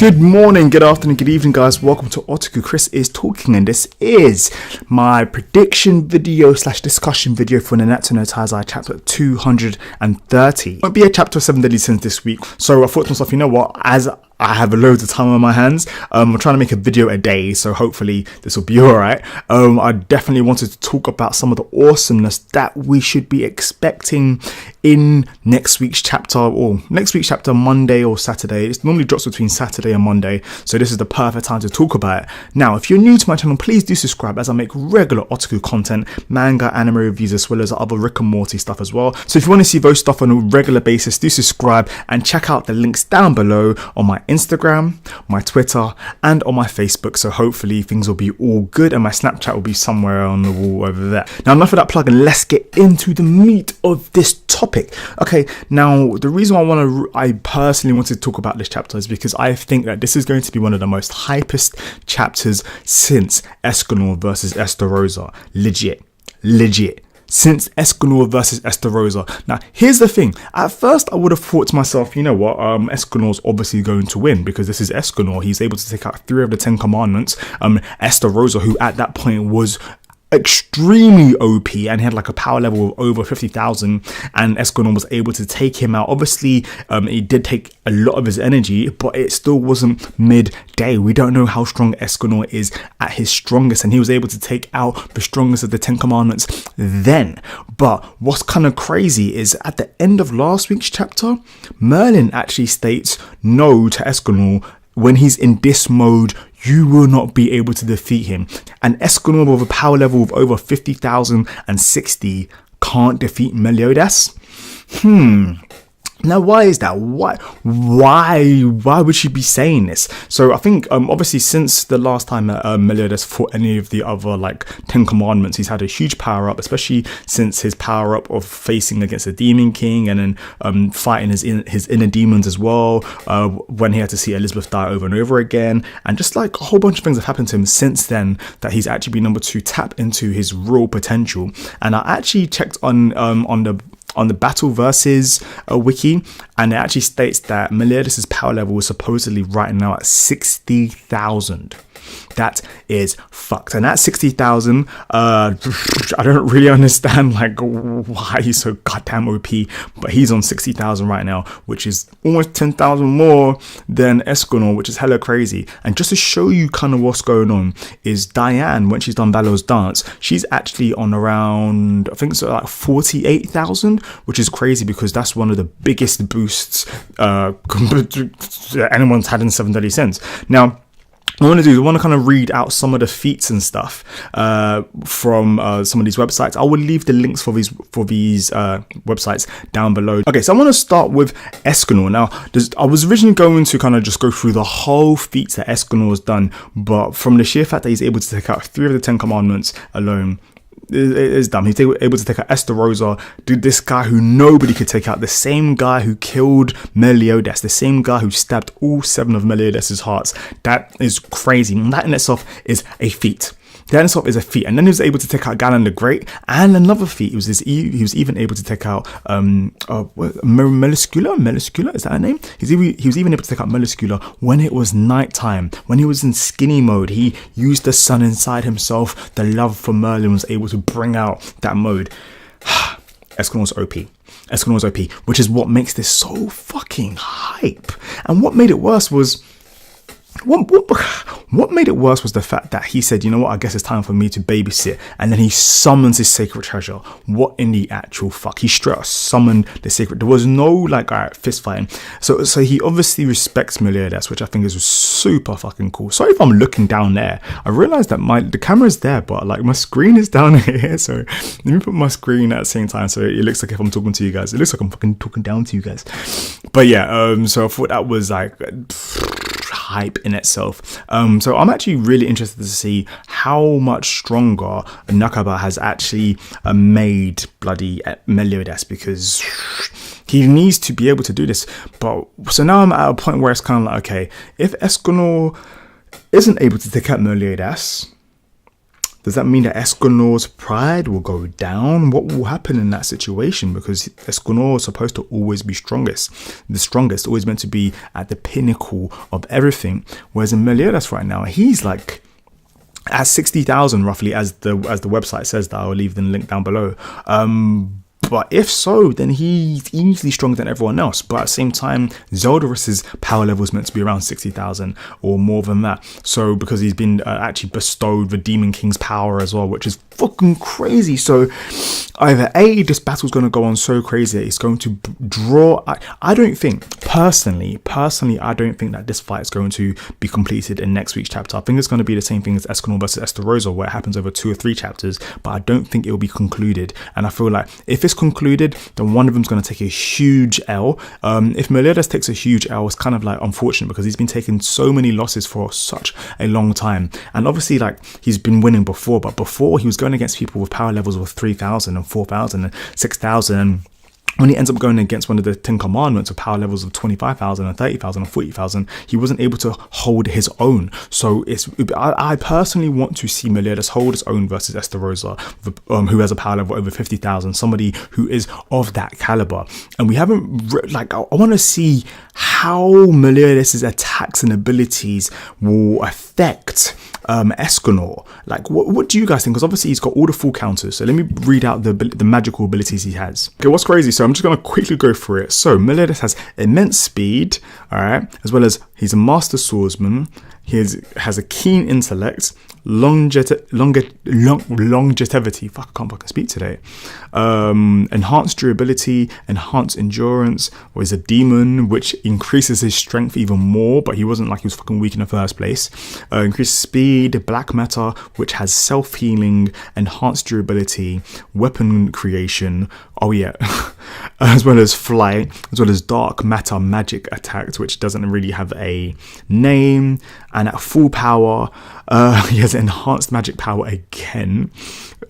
Good morning, good afternoon, good evening, guys. Welcome to Otaku. Chris is talking, and this is my prediction video / discussion video for Nanatsu no Taizai chapter 230. Won't be a chapter of 7 Deadly Sins this week, so I thought to myself, you know what, as I have loads of time on my hands, I'm trying to make a video a day, so hopefully this will be alright. I definitely wanted to talk about some of the awesomeness that we should be expecting in next week's chapter, Monday or Saturday. It normally drops between Saturday and Monday, so this is the perfect time to talk about it. Now, if you're new to my channel, please do subscribe, as I make regular otaku content, manga, anime reviews, as well as other Rick and Morty stuff as well. So if you want to see those stuff on a regular basis, do subscribe and check out the links down below on my Instagram, my Twitter, and on my Facebook. So hopefully things will be all good, and my Snapchat will be somewhere on the wall over there. Now, enough of that plug, and let's get into the meat of this topic. Okay, now the reason I personally wanted to talk about this chapter is because I think that this is going to be one of the most hypest chapters since ESCANOR versus Estarossa. Legit. Since ESCANOR versus Estarossa. Now, here's the thing. At first, I would have thought to myself, you know what, ESCANOR's obviously going to win because this is ESCANOR. He's able to take out 3 of the 10 commandments. Estarossa, who at that point was extremely OP and he had like a power level of over 50,000, and ESCANOR was able to take him out. Obviously, it did take a lot of his energy, but it still wasn't midday. We don't know how strong ESCANOR is at his strongest, and he was able to take out the strongest of the 10 commandments then. But what's kind of crazy is at the end of last week's chapter, Merlin actually states no to ESCANOR. When he's in this mode, you will not be able to defeat him. And ESCANOR with a power level of over 50,060 can't defeat MELIODAS. Now, why is that? Why would she be saying this? So I think obviously since the last time MELIODAS fought any of the other like 10 commandments, he's had a huge power up, especially since his power up of facing against the Demon King and then fighting his inner demons as well, when he had to see Elizabeth die over and over again, and just like a whole bunch of things have happened to him since then that he's actually been able to tap into his real potential. And I actually checked on the Battle Versus wiki, and it actually states that MELIODAS' power level is supposedly right now at 60,000. That is fucked. And at 60,000, I don't really understand like why he's so goddamn OP, but he's on 60,000 right now, which is almost 10,000 more than ESCANOR, which is hella crazy. And just to show you kind of what's going on is DIANE, when she's done Ballot's Dance, she's actually on around, I think so, like 48,000, which is crazy because that's one of the biggest boosts anyone's had in 7 Deadly Sins. Now, I want to kind of read out some of the feats and stuff from some of these websites. I will leave the links for these websites down below. Okay, so I want to start with ESCANOR. Now, I was originally going to kind of just go through the whole feats that ESCANOR has done, but from the sheer fact that he's able to take out 3 of the 10 commandments alone, it's dumb. He's able to take out Estarossa, this guy who nobody could take out, the same guy who killed MELIODAS, the same guy who stabbed all 7 of MELIODAS' hearts. That is crazy. And that in itself is a feat. And then he was able to take out Ganon the Great, and another feat, he was even able to take out Meliscula, is that her name? He was even able to take out Meliscula when it was nighttime. When he was in skinny mode, he used the sun inside himself. The love for Merlin was able to bring out that mode. ESCANOR's OP, which is what makes this so fucking hype. And what made it worse was what made it worse was the fact that he said, you know what, I guess it's time for me to babysit, and then he summons his sacred treasure. What in the actual fuck? He straight up summoned the sacred. There was no like fist fighting. So he obviously respects MELIODAS, which I think is super fucking cool. Sorry if I'm looking down there. I realized that the camera's there, but like my screen is down here. So let me put my screen at the same time so it looks like if I'm talking to you guys. It looks like I'm fucking talking down to you guys. But yeah, so I thought that was like hype in itself. So I'm actually really interested to see how much stronger Nakaba has actually made bloody MELIODAS, because he needs to be able to do this. But so now I'm at a point where it's kind of like, okay, if ESCANOR isn't able to take out MELIODAS, Does that mean that Escanor's pride will go down? What will happen in that situation? Because Escanor is supposed to always be the strongest, always meant to be at the pinnacle of everything. Whereas in Meliodas right now, he's like at 60,000 roughly, as the website says, that I'll leave the link down below. But if so, then he's easily stronger than everyone else. But at the same time, Zeldorus's power level is meant to be around 60,000 or more than that. So because he's been actually bestowed the Demon King's power as well, which is fucking crazy. So either A, this battle's going to go on so crazy that it's going to draw. I don't think, personally, I don't think that this fight is going to be completed in next week's chapter. I think it's going to be the same thing as Escanor versus Estarossa, where it happens over 2 or 3 chapters, but I don't think it will be concluded. And I feel like if it's concluded, then one of them's going to take a huge L. If Meliodas takes a huge L, it's kind of like unfortunate because he's been taking so many losses for such a long time. And obviously, like, he's been winning before, but before he was going against people with power levels of 3,000 and 4,000 and 6,000, and when he ends up going against one of the 10 commandments with power levels of 25,000 and 30,000 and 40,000, he wasn't able to hold his own. So I personally want to see Meliodas hold his own versus Estarossa, who has a power level over 50,000, somebody who is of that caliber. And we haven't, like, I want to see how Meliodas' attacks and abilities will affect Escanor. Like, what do you guys think? Because obviously he's got all the full counters. So let me read out the magical abilities he has. Okay, what's crazy? So I'm just going to quickly go through it. So Meliodas has immense speed, all right, as well as he's a master swordsman. He has a keen intellect, longevity. Fuck, I can't fucking speak today. Enhanced durability, enhanced endurance. Or he's a demon, which increases his strength even more. But he wasn't like he was fucking weak in the first place. Increased speed, black matter, which has self-healing, enhanced durability, weapon creation. Oh yeah, as well as flight, as well as dark matter magic attacks, which doesn't really have a name. And at full power, he has enhanced magic power again.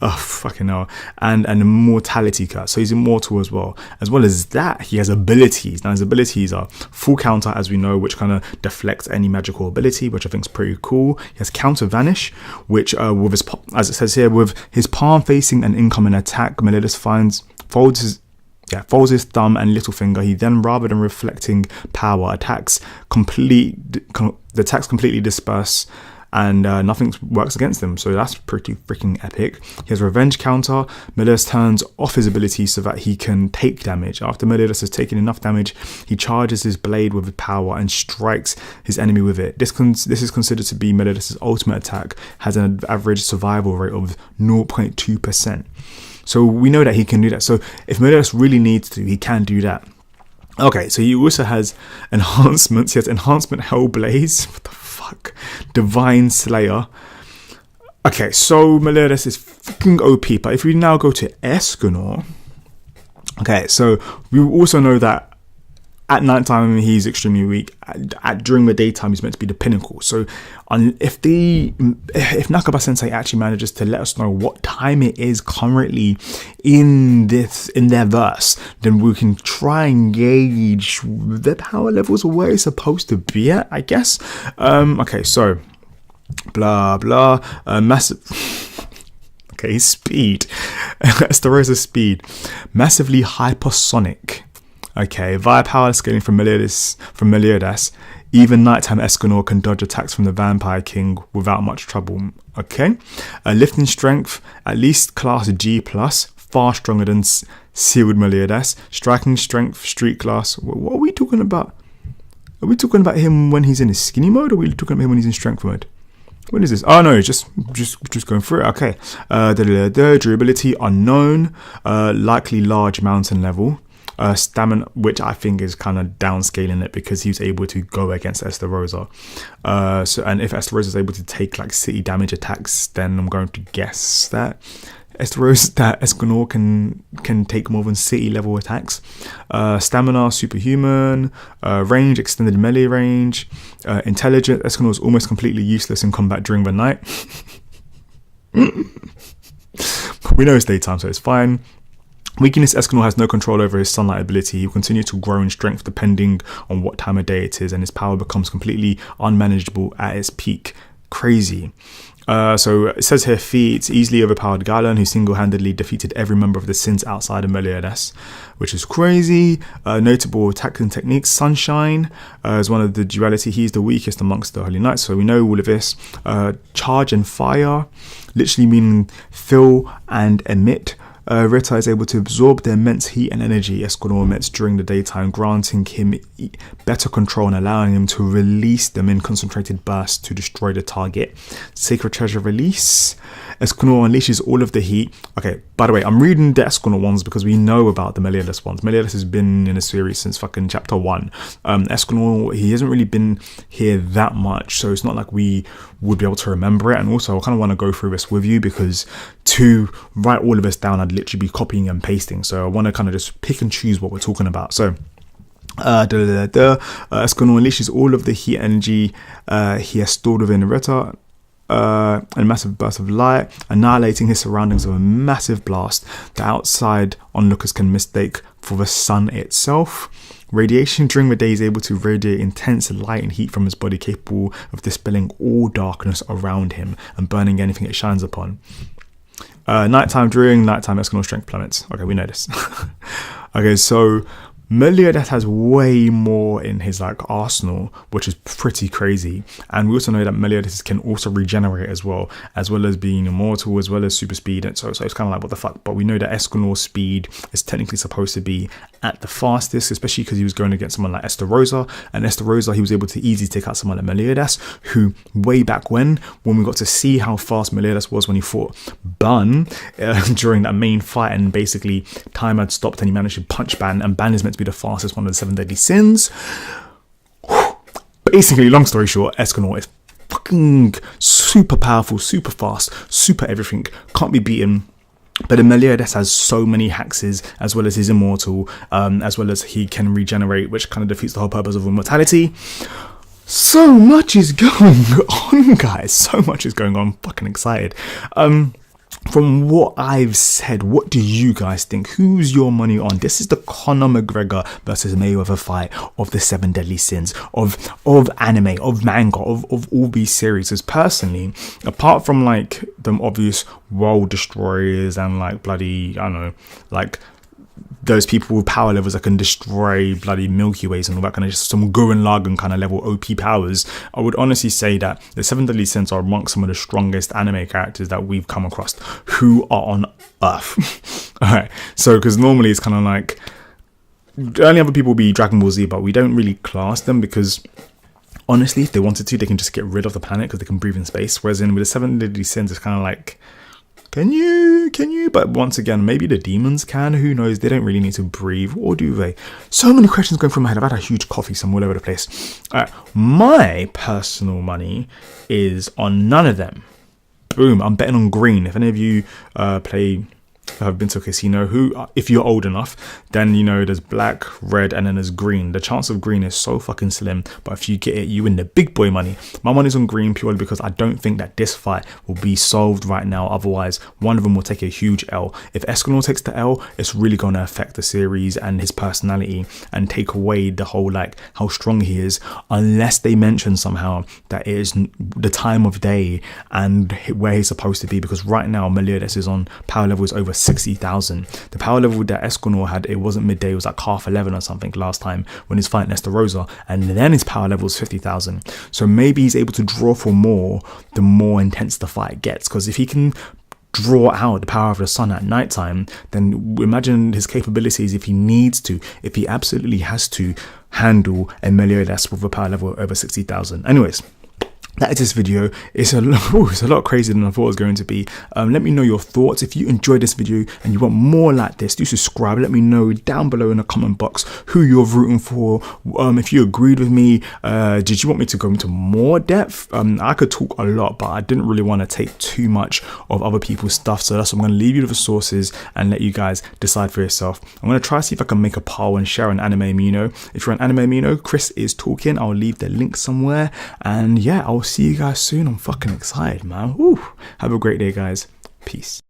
Oh, fucking hell. And an immortality curse. So he's immortal as well. As well as that, he has abilities. Now, his abilities are full counter, as we know, which kind of deflects any magical ability, which I think is pretty cool. He has counter vanish, which, with his, as it says here, with his palm facing an incoming attack, Meliodas folds his thumb and little finger. He then, rather than reflecting power, attacks completely disperse, and nothing works against them. So that's pretty freaking epic. He has revenge counter. Meliodas turns off his ability so that he can take damage. After Meliodas has taken enough damage, he charges his blade with power and strikes his enemy with it. This is considered to be Meliodas' ultimate attack. Has an average survival rate of 0.2%. So we know that he can do that. So if Meliodas really needs to, he can do that. Okay, so he also has enhancements. He has enhancement Hellblaze. What the fuck? Divine Slayer. Okay, so Meliodas is fucking OP. But if we now go to Escanor. Okay, so we also know that at nighttime he's extremely weak. During the daytime he's meant to be the pinnacle. So if Nakaba Sensei actually manages to let us know what time it is currently in their verse, then we can try and gauge the power levels of where it's supposed to be at, I guess. Okay, so blah blah, massive. Okay, speed. Estarossa speed, massively hypersonic. Okay, via power scaling from Meliodas, even nighttime Escanor can dodge attacks from the Vampire King without much trouble. Okay, lifting strength, at least class G+, far stronger than sealed Meliodas. Striking strength, street class. What are we talking about? Are we talking about him when he's in his skinny mode, or are we talking about him when he's in strength mode? What is this? Oh no, just going through it. Okay, durability unknown, likely large mountain level. Stamina, which I think is kind of downscaling it because he was able to go against Estarossa. And if Estarossa is able to take like city damage attacks, then I'm going to guess that Escanor can take more than city level attacks. Stamina superhuman, range extended melee range, intelligent. Escanor is almost completely useless in combat during the night. We know it's daytime, so it's fine. Weakness, Escanor has no control over his sunlight ability. He will continue to grow in strength depending on what time of day it is, and his power becomes completely unmanageable at its peak. Crazy. So it says here, feats easily overpowered Galan, who single-handedly defeated every member of the Sins outside of MELIODAS, which is crazy. Notable attacking techniques: Sunshine is one of the duality. He's the weakest amongst the Holy Knights, so we know all of this. Charge and Fire, literally meaning fill and emit. Rita is able to absorb the immense heat and energy Escanor emits during the daytime, granting him better control and allowing him to release them in concentrated bursts to destroy the target. Sacred Treasure release. Escanor unleashes all of the heat. Okay, by the way, I'm reading the Escanor ones because we know about the MELIODAS ones. MELIODAS has been in a series since fucking chapter 1. Escanor, he hasn't really been here that much, so it's not like we would be able to remember it. And also, I kind of want to go through this with you because to write all of this down, I'd literally be copying and pasting. So I want to kind of just pick and choose what we're talking about. So Escanor unleashes all of the heat energy he has stored within Rita. A massive burst of light, annihilating his surroundings with a massive blast that outside onlookers can mistake for the sun itself. Radiation during the day is able to radiate intense light and heat from his body, capable of dispelling all darkness around him and burning anything it shines upon. Nighttime, during nighttime, Escanor strength plummets. Okay, we know this. Okay, so MELIODAS has way more in his like arsenal, which is pretty crazy. And we also know that MELIODAS can also regenerate as well as being immortal, as well as super speed. And so it's kind of like, what the fuck? But we know that Escanor's speed is technically supposed to be at the fastest, especially because he was going against someone like Estarossa. And Estarossa, he was able to easily take out someone like MELIODAS, who way back when we got to see how fast MELIODAS was when he fought Ban during that main fight, and basically time had stopped and he managed to punch Ban, and Ban is meant to be the fastest one of the 7 deadly sins. Basically, long story short, Escanor is fucking super powerful, super fast, super everything, can't be beaten. But the MELIODAS has so many hexes, as well as his immortal, as well as he can regenerate, which kind of defeats the whole purpose of immortality. So much is going on, guys. So much is going on. I'm fucking excited. From what I've said, what do you guys think? Who's your money on? This is the Conor McGregor versus Mayweather fight of the 7 deadly sins, of anime, of manga, of all these series. Because personally, apart from like the obvious world destroyers and like bloody, I don't know, like those people with power levels that can destroy bloody Milky Ways and all that kind of just some Gurren Lagann kind of level OP powers, I would honestly say that the 7 deadly sins are amongst some of the strongest anime characters that we've come across who are on Earth. Alright, so because normally it's kind of like the only other people will be Dragon Ball Z, but we don't really class them because honestly, if they wanted to, they can just get rid of the planet because they can breathe in space. Whereas in with the 7 deadly sins, it's kind of like, Can you? But once again, maybe the demons can. Who knows? They don't really need to breathe, or do they? So many questions going through my head. I've had a huge coffee, so I'm all over the place. My personal money is on none of them. Boom. I'm betting on green. If any of you have been to a casino, who, if you're old enough, then you know there's black, red, and then there's green. The chance of green is so fucking slim, but if you get it, you win the big boy money. My money's on green purely because I don't think that this fight will be solved right now. Otherwise, one of them will take a huge L. If Escanor takes the L, it's really going to affect the series and his personality and take away the whole like how strong he is, unless they mention somehow that it is the time of day and where he's supposed to be, because right now MELIODAS is on power levels over 60,000. The power level that Escanor had, it wasn't midday, it was like 11:30 or something last time when he's fighting Estarossa, and then his power level is 50,000. So maybe he's able to draw for more the more intense the fight gets, because if he can draw out the power of the sun at nighttime, then imagine his capabilities if he needs to, if he absolutely has to handle a MELIODAS with a power level over 60,000. Anyways, that is this video. It's a lot crazier than I thought it was going to be. Let me know your thoughts. If you enjoyed this video and you want more like this, do subscribe. Let me know down below in the comment box who you're rooting for. If you agreed with me, did you want me to go into more depth? I could talk a lot, but I didn't really want to take too much of other people's stuff, so that's why I'm going to leave you with the sources and let you guys decide for yourself. I'm going to try to see if I can make a poll and share an anime amino. If you're an anime amino, ChrisIsTalkin, I'll leave the link somewhere, and yeah, I'll see you guys soon. I'm fucking excited, man. Woo. Have a great day, guys. Peace.